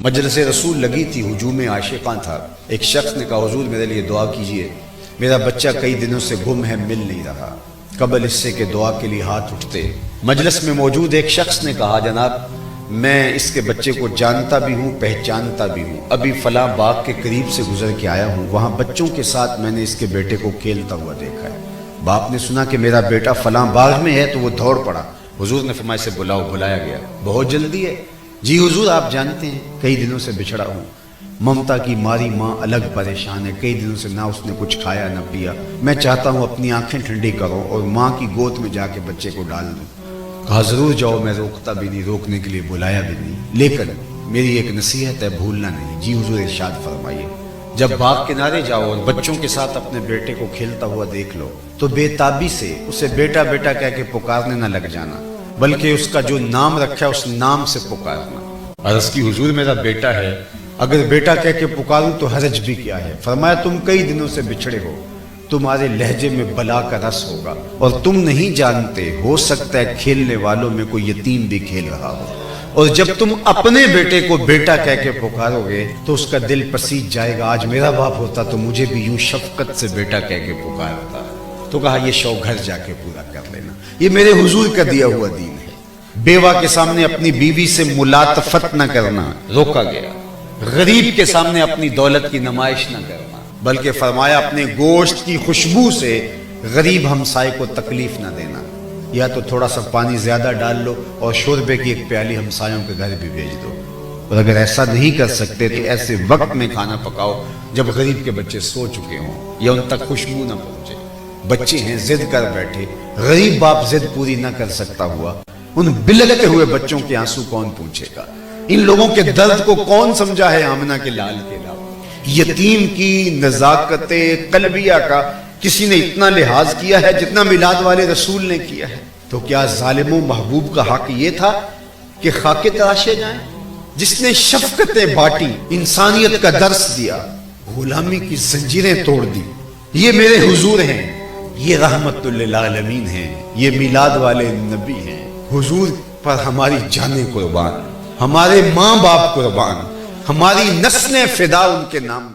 مجلس رسول لگی تھی، ہجوم عاشقاں تھا۔ ایک شخص نے کہا حضور میرے لیے دعا کیجئے، میرا بچہ کئی دنوں سے گم ہے، مل نہیں رہا۔ قبل اس سے کہ دعا کے لیے ہاتھ اٹھتے، مجلس میں موجود ایک شخص نے کہا جناب میں اس کے بچے کو جانتا بھی ہوں، پہچانتا بھی ہوں، ابھی فلاں باغ کے قریب سے گزر کے آیا ہوں، وہاں بچوں کے ساتھ میں نے اس کے بیٹے کو کھیلتا ہوا دیکھا ہے۔ باپ نے سنا کہ میرا بیٹا فلاں باغ میں ہے تو وہ دوڑ پڑا۔ حضور نے فرمایا اسے بلاؤ، بلایا گیا۔ بہت جلدی ہے؟ جی حضور آپ جانتے ہیں کئی دنوں سے بچھڑا ہوں، ممتا کی ماری ماں الگ پریشان ہے، کئی دنوں سے نہ اس نے کچھ کھایا نہ پیا، میں چاہتا ہوں اپنی آنکھیں ٹھنڈی کرو اور ماں کی گود میں جا کے بچے کو ڈال دوں۔ کہا ضرور جاؤ، میں روکتا بھی نہیں، روکنے کے لیے بلایا بھی نہیں، لیکن میری ایک نصیحت ہے بھولنا نہیں۔ جی حضور ارشاد فرمائیے۔ جب باغ کنارے جاؤ اور بچوں کے ساتھ اپنے بیٹے کو کھیلتا ہوا دیکھ لو تو بے تابی سے اسے بیٹا بیٹا کہہ کے پکارنے نہ لگ جانا، بلکہ اس کا جو نام رکھا ہے اس نام سے پکارنا۔ عرض کی حضور میرا بیٹا ہے، اگر بیٹا کہہ کے پکاروں تو حرج بھی کیا ہے؟ فرمایا تم کئی دنوں سے بچھڑے ہو، تمہارے لہجے میں بلا کا رس ہوگا اور تم نہیں جانتے، ہو سکتا ہے کھیلنے والوں میں کوئی یتیم بھی کھیل رہا ہو، اور جب تم اپنے بیٹے کو بیٹا کہہ کے پکارو گے تو اس کا دل پسیج جائے گا، آج میرا باپ ہوتا تو مجھے بھی یوں شفقت سے بیٹا کہہ کے پکارتا۔ تو کہا یہ شوق گھر جا کے پورا کر لینا، یہ میرے حضور کا دیا ہوا دین ہے۔ بیوہ کے سامنے اپنی بیوی سے ملاطفت نہ کرنا روکا گیا، غریب کے سامنے اپنی دولت کی نمائش نہ کرنا، بلکہ فرمایا اپنے گوشت کی خوشبو سے غریب ہمسائے کو تکلیف نہ دینا، یا تو تھوڑا سا پانی زیادہ ڈال لو اور شوربے کی ایک پیالی ہمسایوں کے گھر بھی بھیج دو۔ اور اگر ایسا نہیں کر سکتے تو ایسے وقت میں کھانا پکاؤ جب غریب کے بچے سو چکے ہوں یا ان تک خوشبو نہ پہنچے۔ بچے ہیں ضد کر بیٹھے، غریب باپ ضد پوری نہ کر سکتا ہوا، ان بلکتے ہوئے بچوں کے آنسو کون پوچھے گا؟ ان لوگوں کے درد کو کون سمجھا ہے آمنہ کے لال کے علاوہ؟ یتیم کی نزاکت قلبیہ کا کسی نے اتنا لحاظ کیا ہے جتنا میلاد والے رسول نے کیا ہے؟ تو کیا ظالم و محبوب کا حق یہ تھا کہ خاکے تراشے جائیں؟ جس نے شفقتیں بانٹی، انسانیت کا درس دیا، غلامی کی زنجیریں توڑ دی، یہ میرے حضور ہیں، یہ رحمت للعالمین ہیں، یہ میلاد والے نبی ہیں۔ حضور پر ہماری جانیں قربان، ہمارے ماں باپ قربان، ہماری نسلیں فدا ان کے نام۔